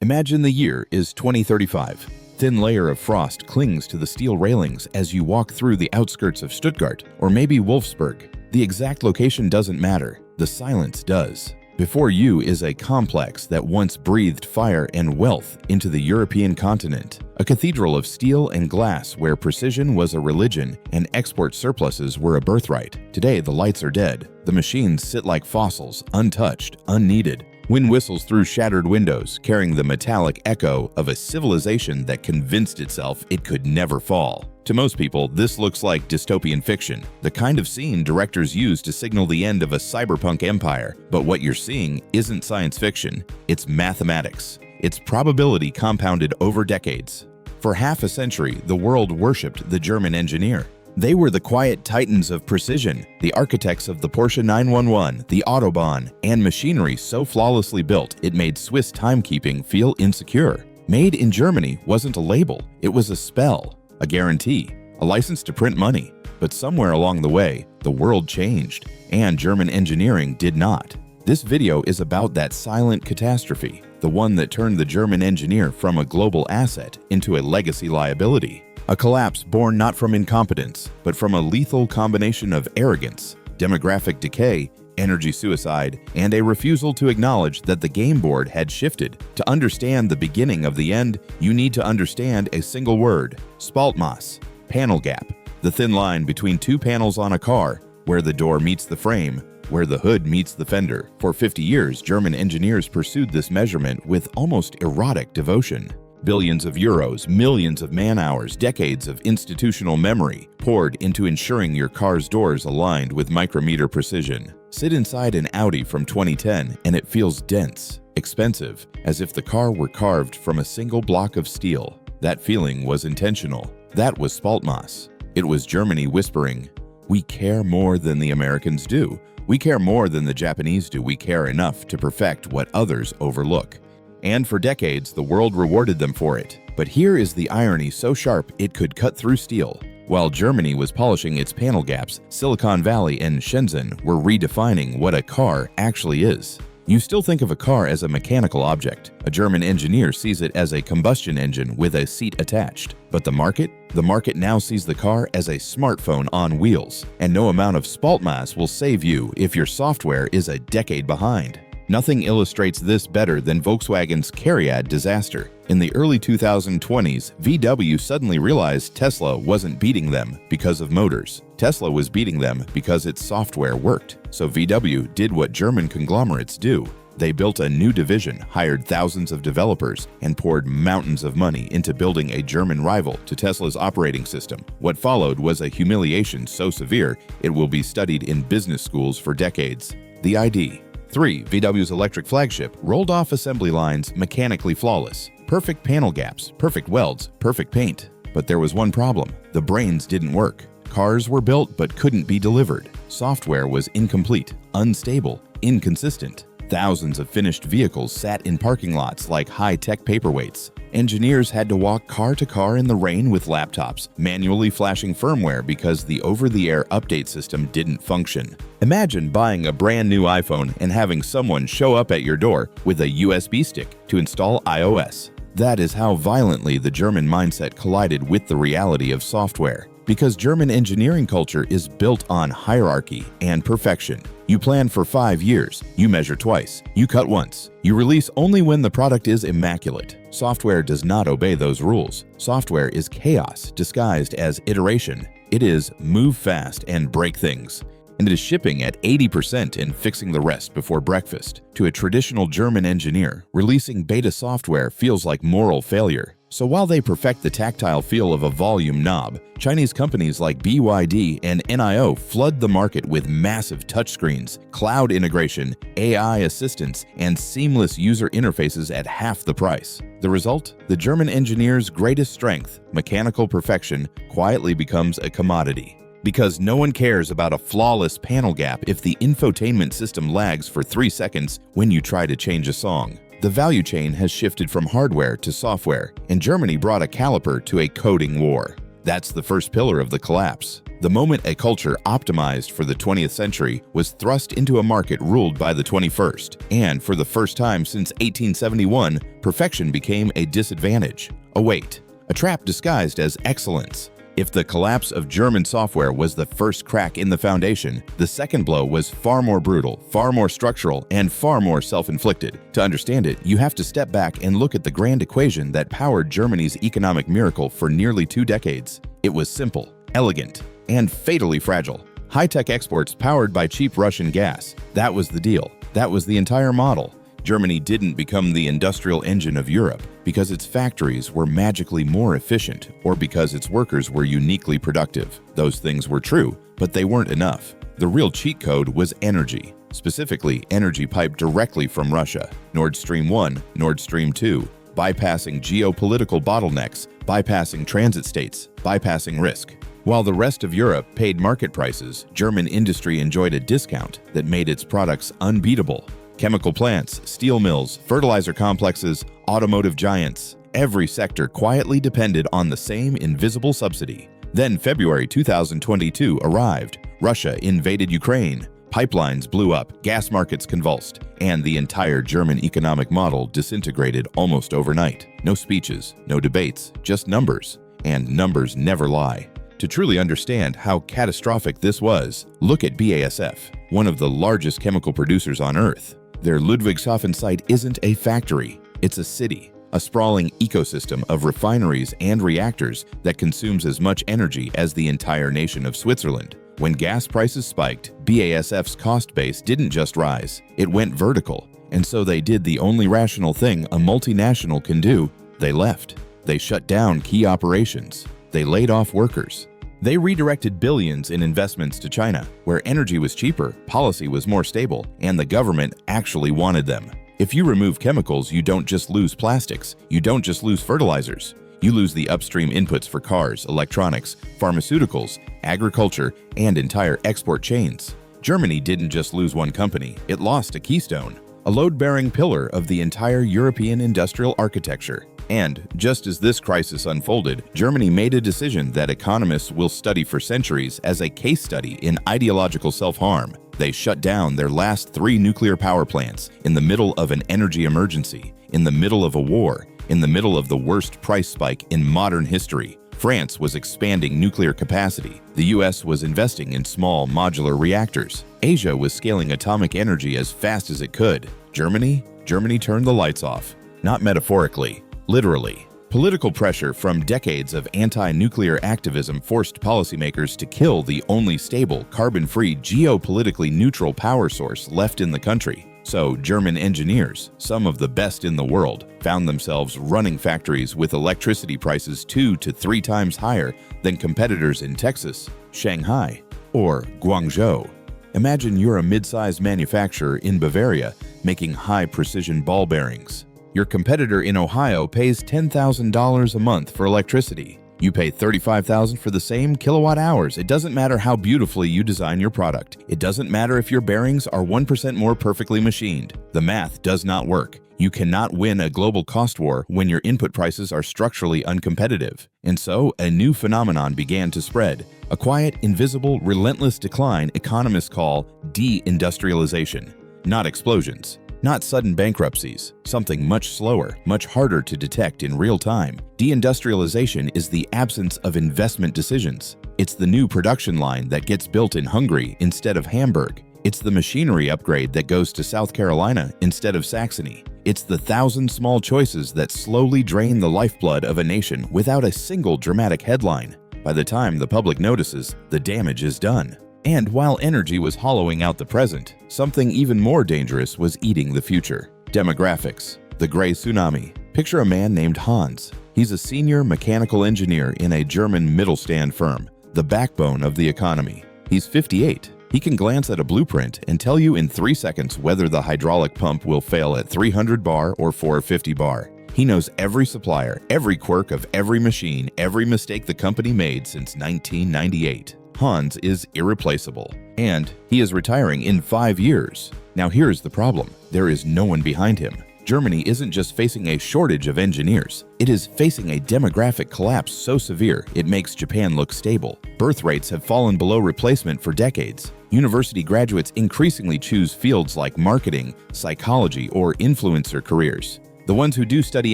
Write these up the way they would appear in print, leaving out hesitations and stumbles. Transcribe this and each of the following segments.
Imagine the year is 2035. Thin layer of frost clings to the steel railings as you walk through the outskirts of Stuttgart or maybe Wolfsburg. The exact location doesn't matter, the silence does. Before you is a complex that once breathed fire and wealth into the European continent, a cathedral of steel and glass where precision was a religion and export surpluses were a birthright. Today the lights are dead, the machines sit like fossils, untouched, unneeded. Wind whistles through shattered windows, carrying the metallic echo of a civilization that convinced itself it could never fall. To most people, this looks like dystopian fiction, the kind of scene directors use to signal the end of a cyberpunk empire. But what you're seeing isn't science fiction, it's mathematics. It's probability compounded over decades. For half a century, the world worshipped the German engineer. They were the quiet titans of precision, the architects of the Porsche 911, the Autobahn, and machinery so flawlessly built it made Swiss timekeeping feel insecure. Made in Germany wasn't a label, it was a spell, a guarantee, a license to print money. But somewhere along the way, the world changed, and German engineering did not. This video is about that silent catastrophe, the one that turned the German engineer from a global asset into a legacy liability. A collapse born not from incompetence, but from a lethal combination of arrogance, demographic decay, energy suicide, and a refusal to acknowledge that the game board had shifted. To understand the beginning of the end, you need to understand a single word: Spaltmaß, panel gap, the thin line between two panels on a car, where the door meets the frame, where the hood meets the fender. For 50 years, German engineers pursued this measurement with almost erotic devotion. Billions of euros, millions of man-hours, decades of institutional memory poured into ensuring your car's doors aligned with micrometer precision. Sit inside an Audi from 2010 and it feels dense, expensive, as if the car were carved from a single block of steel. That feeling was intentional. That was Spaltmaß. It was Germany whispering, "We care more than the Americans do. We care more than the Japanese do. We care enough to perfect what others overlook." And for decades, the world rewarded them for it. But here is the irony so sharp it could cut through steel. While Germany was polishing its panel gaps, Silicon Valley and Shenzhen were redefining what a car actually is. You still think of a car as a mechanical object. A German engineer sees it as a combustion engine with a seat attached. But the market? The market now sees the car as a smartphone on wheels. And no amount of Spaltmaß will save you if your software is a decade behind. Nothing illustrates this better than Volkswagen's Cariad disaster. In the early 2020s, VW suddenly realized Tesla wasn't beating them because of motors. Tesla was beating them because its software worked. So VW did what German conglomerates do. They built a new division, hired thousands of developers, and poured mountains of money into building a German rival to Tesla's operating system. What followed was a humiliation so severe it will be studied in business schools for decades. The ID. 3. VW's electric flagship rolled off assembly lines mechanically flawless. Perfect panel gaps, perfect welds, perfect paint. But there was one problem. The brains didn't work. Cars were built but couldn't be delivered. Software was incomplete, unstable, inconsistent. Thousands of finished vehicles sat in parking lots like high-tech paperweights. Engineers had to walk car to car in the rain with laptops, manually flashing firmware because the over-the-air update system didn't function. Imagine buying a brand new iPhone and having someone show up at your door with a USB stick to install iOS. That is how violently the German mindset collided with the reality of software. Because German engineering culture is built on hierarchy and perfection. You plan for 5 years, you measure twice, you cut once, you release only when the product is immaculate. Software does not obey those rules. Software is chaos disguised as iteration. It is move fast and break things. And it is shipping at 80% and fixing the rest before breakfast. To a traditional German engineer, releasing beta software feels like moral failure. So while they perfect the tactile feel of a volume knob, Chinese companies like BYD and NIO flood the market with massive touchscreens, cloud integration, AI assistance, and seamless user interfaces at half the price. The result? The German engineer's greatest strength, mechanical perfection, quietly becomes a commodity. Because no one cares about a flawless panel gap if the infotainment system lags for 3 seconds when you try to change a song. The value chain has shifted from hardware to software, and Germany brought a caliper to a coding war. That's the first pillar of the collapse. The moment a culture optimized for the 20th century was thrust into a market ruled by the 21st, and for the first time since 1871, perfection became a disadvantage. Oh wait, a trap disguised as excellence. If the collapse of German software was the first crack in the foundation, the second blow was far more brutal, far more structural, and far more self-inflicted. To understand it, you have to step back and look at the grand equation that powered Germany's economic miracle for nearly 2 decades. It was simple, elegant, and fatally fragile. High-tech exports powered by cheap Russian gas. That was the deal. That was the entire model. Germany didn't become the industrial engine of Europe because its factories were magically more efficient or because its workers were uniquely productive. Those things were true, but they weren't enough. The real cheat code was energy, specifically energy piped directly from Russia. Nord Stream 1, Nord Stream 2, bypassing geopolitical bottlenecks, bypassing transit states, bypassing risk. While the rest of Europe paid market prices, German industry enjoyed a discount that made its products unbeatable. Chemical plants, steel mills, fertilizer complexes, automotive giants, every sector quietly depended on the same invisible subsidy. Then February 2022 arrived. Russia invaded Ukraine. Pipelines blew up, gas markets convulsed, and the entire German economic model disintegrated almost overnight. No speeches, no debates, just numbers. And numbers never lie. To truly understand how catastrophic this was, look at BASF, one of the largest chemical producers on Earth. Their Ludwigshafen site isn't a factory, it's a city, a sprawling ecosystem of refineries and reactors that consumes as much energy as the entire nation of Switzerland. When gas prices spiked, BASF's cost base didn't just rise, it went vertical. And so they did the only rational thing a multinational can do: they left. They shut down key operations. They laid off workers. They redirected billions in investments to China, where energy was cheaper, policy was more stable, and the government actually wanted them. If you remove chemicals, you don't just lose plastics, you don't just lose fertilizers. You lose the upstream inputs for cars, electronics, pharmaceuticals, agriculture, and entire export chains. Germany didn't just lose one company, it lost a keystone, a load-bearing pillar of the entire European industrial architecture. And just as this crisis unfolded, Germany made a decision that economists will study for centuries as a case study in ideological self-harm. They shut down their last 3 nuclear power plants in the middle of an energy emergency, in the middle of a war, in the middle of the worst price spike in modern history. France was expanding nuclear capacity. The US was investing in small modular reactors. Asia was scaling atomic energy as fast as it could. Germany turned the lights off. Not metaphorically. Literally. Political pressure from decades of anti-nuclear activism forced policymakers to kill the only stable, carbon-free, geopolitically neutral power source left in the country. So German engineers, some of the best in the world, found themselves running factories with electricity prices 2 to 3 times higher than competitors in Texas, Shanghai, or Guangzhou. Imagine you're a mid-sized manufacturer in Bavaria making high-precision ball bearings. Your competitor in Ohio pays $10,000 a month for electricity. You pay $35,000 for the same kilowatt hours. It doesn't matter how beautifully you design your product. It doesn't matter if your bearings are 1% more perfectly machined. The math does not work. You cannot win a global cost war when your input prices are structurally uncompetitive. And so, a new phenomenon began to spread. A quiet, invisible, relentless decline economists call de-industrialization. Not explosions. Not sudden bankruptcies, something much slower, much harder to detect in real time. Deindustrialization is the absence of investment decisions. It's the new production line that gets built in Hungary instead of Hamburg. It's the machinery upgrade that goes to South Carolina instead of Saxony. It's the 1,000 small choices that slowly drain the lifeblood of a nation without a single dramatic headline. By the time the public notices, the damage is done. And while energy was hollowing out the present, something even more dangerous was eating the future. Demographics. The gray tsunami. Picture a man named Hans. He's a senior mechanical engineer in a German Mittelstand firm, the backbone of the economy. He's 58. He can glance at a blueprint and tell you in 3 seconds whether the hydraulic pump will fail at 300 bar or 450 bar. He knows every supplier, every quirk of every machine, every mistake the company made since 1998. Hans is irreplaceable, and he is retiring in 5 years. Now here's the problem. There is no one behind him. Germany isn't just facing a shortage of engineers, it is facing a demographic collapse so severe it makes Japan look stable. Birth rates have fallen below replacement for decades. University graduates increasingly choose fields like marketing, psychology, or influencer careers. The ones who do study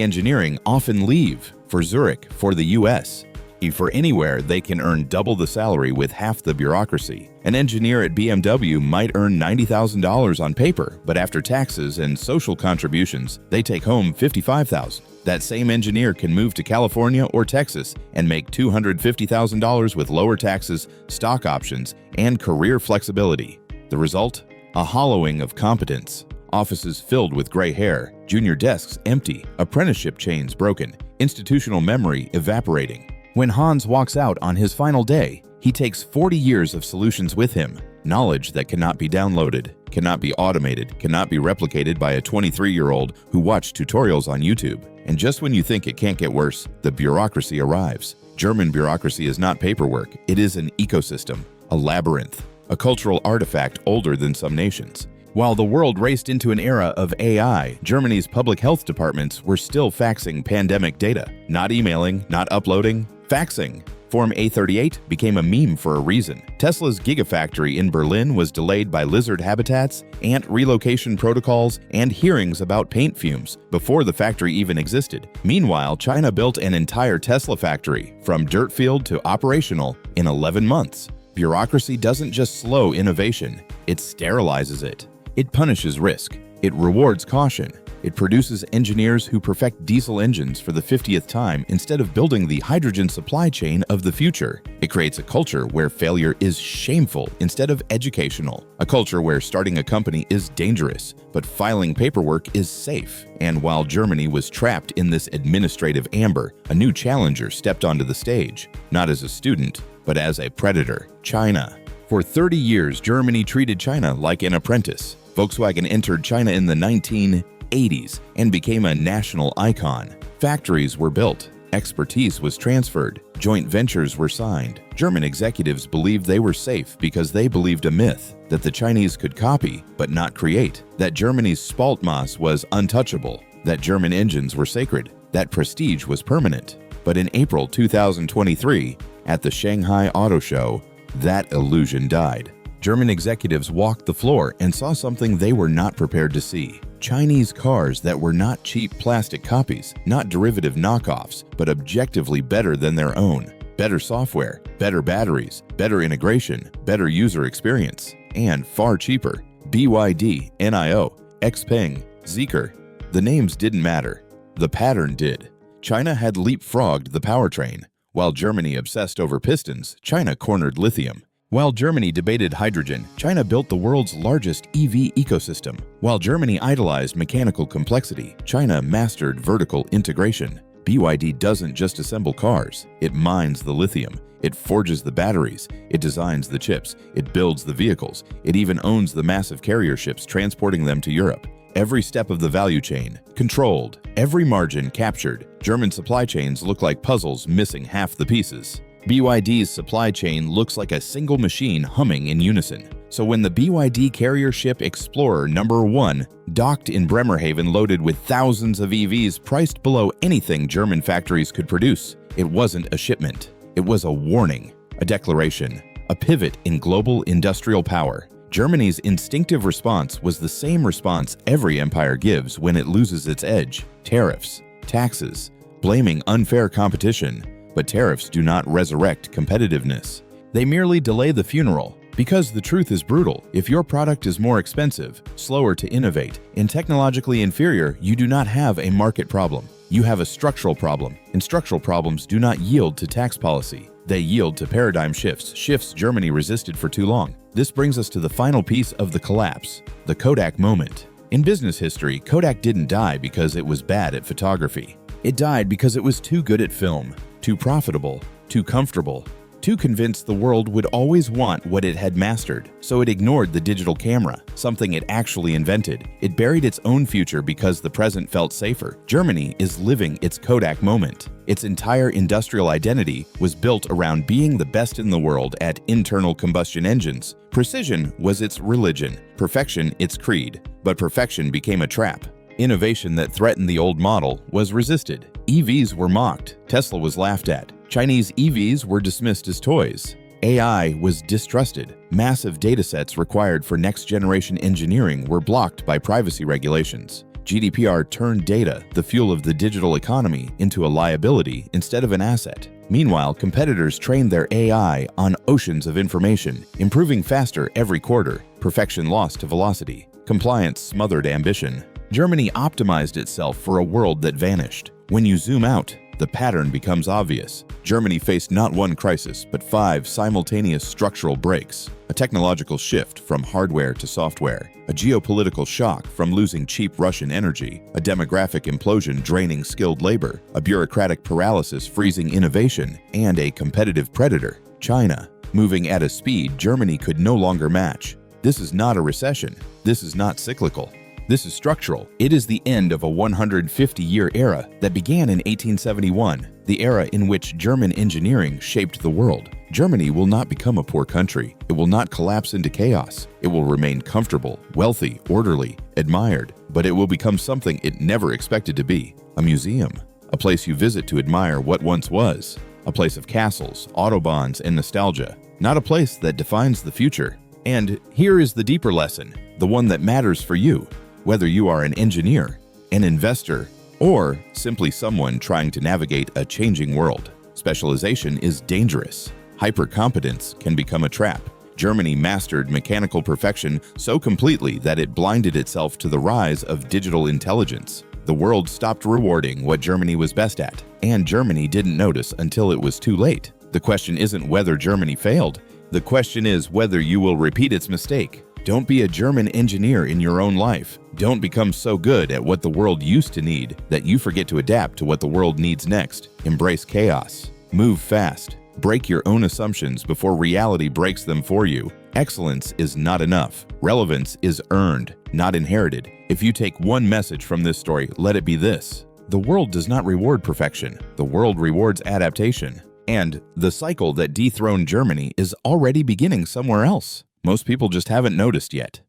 engineering often leave for Zurich, for the US. For anywhere, they can earn double the salary with half the bureaucracy. An engineer at BMW might earn $90,000 on paper, but after taxes and social contributions, they take home $55,000. That same engineer can move to California or Texas and make $250,000 with lower taxes, stock options, and career flexibility. The result? A hollowing of competence. Offices filled with gray hair, junior desks empty, apprenticeship chains broken, institutional memory evaporating. When Hans walks out on his final day, he takes 40 years of solutions with him, knowledge that cannot be downloaded, cannot be automated, cannot be replicated by a 23-year-old who watched tutorials on YouTube. And just when you think it can't get worse, the bureaucracy arrives. German bureaucracy is not paperwork, it is an ecosystem, a labyrinth, a cultural artifact older than some nations. While the world raced into an era of AI, Germany's public health departments were still faxing pandemic data. Not emailing, not uploading, faxing. Form A38 became a meme for a reason. Tesla's Gigafactory in Berlin was delayed by lizard habitats, ant relocation protocols, and hearings about paint fumes before the factory even existed. Meanwhile, China built an entire Tesla factory, from dirt field to operational, in 11 months. Bureaucracy doesn't just slow innovation, it sterilizes it. It punishes risk. It rewards caution. It produces engineers who perfect diesel engines for the 50th time instead of building the hydrogen supply chain of the future. It creates a culture where failure is shameful instead of educational. A culture where starting a company is dangerous, but filing paperwork is safe. And while Germany was trapped in this administrative amber, a new challenger stepped onto the stage, not as a student, but as a predator: China. For 30 years, Germany treated China like an apprentice. Volkswagen entered China in the 1980s and became a national icon. Factories were built, expertise was transferred, joint ventures were signed. German executives believed they were safe because they believed a myth that the Chinese could copy but not create, that Germany's Spaltmaß was untouchable, that German engines were sacred, that prestige was permanent. But in April 2023, at the Shanghai Auto Show, that illusion died. German executives walked the floor and saw something they were not prepared to see. Chinese cars that were not cheap plastic copies, not derivative knockoffs, but objectively better than their own. Better software, better batteries, better integration, better user experience, and far cheaper. BYD, NIO, Xpeng, Zeekr. The names didn't matter. The pattern did. China had leapfrogged the powertrain. While Germany obsessed over pistons, China cornered lithium. While Germany debated hydrogen, China built the world's largest EV ecosystem. While Germany idolized mechanical complexity, China mastered vertical integration. BYD doesn't just assemble cars, it mines the lithium, it forges the batteries, it designs the chips, it builds the vehicles, it even owns the massive carrier ships transporting them to Europe. Every step of the value chain, controlled, every margin captured. German supply chains look like puzzles missing half the pieces. BYD's supply chain looks like a single machine humming in unison. So when the BYD carrier ship Explorer #1 docked in Bremerhaven loaded with thousands of EVs priced below anything German factories could produce, it wasn't a shipment. It was a warning, a declaration, a pivot in global industrial power. Germany's instinctive response was the same response every empire gives when it loses its edge: tariffs, taxes, blaming unfair competition. But tariffs do not resurrect competitiveness. They merely delay the funeral. Because the truth is brutal, if your product is more expensive, slower to innovate, and technologically inferior, you do not have a market problem. You have a structural problem, and structural problems do not yield to tax policy. They yield to paradigm shifts Germany resisted for too long. This brings us to the final piece of the collapse, the Kodak moment. In business history, Kodak didn't die because it was bad at photography. It died because it was too good at film, too profitable, too comfortable, too convinced the world would always want what it had mastered. So it ignored the digital camera, something it actually invented. It buried its own future because the present felt safer. Germany is living its Kodak moment. Its entire industrial identity was built around being the best in the world at internal combustion engines. Precision was its religion, perfection its creed. But perfection became a trap. Innovation that threatened the old model was resisted. EVs were mocked. Tesla was laughed at. Chinese EVs were dismissed as toys. AI was distrusted. Massive datasets required for next-generation engineering were blocked by privacy regulations. GDPR turned data, the fuel of the digital economy, into a liability instead of an asset. Meanwhile, competitors trained their AI on oceans of information, improving faster every quarter. Perfection lost to velocity. Compliance smothered ambition. Germany optimized itself for a world that vanished. When you zoom out, the pattern becomes obvious. Germany faced not one crisis, but 5 simultaneous structural breaks. A technological shift from hardware to software, a geopolitical shock from losing cheap Russian energy, a demographic implosion draining skilled labor, a bureaucratic paralysis freezing innovation, and a competitive predator, China, moving at a speed Germany could no longer match. This is not a recession. This is not cyclical. This is structural. It is the end of a 150-year era that began in 1871, the era in which German engineering shaped the world. Germany will not become a poor country. It will not collapse into chaos. It will remain comfortable, wealthy, orderly, admired, but it will become something it never expected to be: a museum, a place you visit to admire what once was, a place of castles, autobahns, and nostalgia, not a place that defines the future. And here is the deeper lesson, the one that matters for you. Whether you are an engineer, an investor, or simply someone trying to navigate a changing world, specialization is dangerous. Hypercompetence can become a trap. Germany mastered mechanical perfection so completely that it blinded itself to the rise of digital intelligence. The world stopped rewarding what Germany was best at, and Germany didn't notice until it was too late. The question isn't whether Germany failed. The question is whether you will repeat its mistake. Don't be a German engineer in your own life. Don't become so good at what the world used to need that you forget to adapt to what the world needs next. Embrace chaos. Move fast. Break your own assumptions before reality breaks them for you. Excellence is not enough. Relevance is earned, not inherited. If you take one message from this story, let it be this: the world does not reward perfection. The world rewards adaptation. And the cycle that dethroned Germany is already beginning somewhere else. Most people just haven't noticed yet.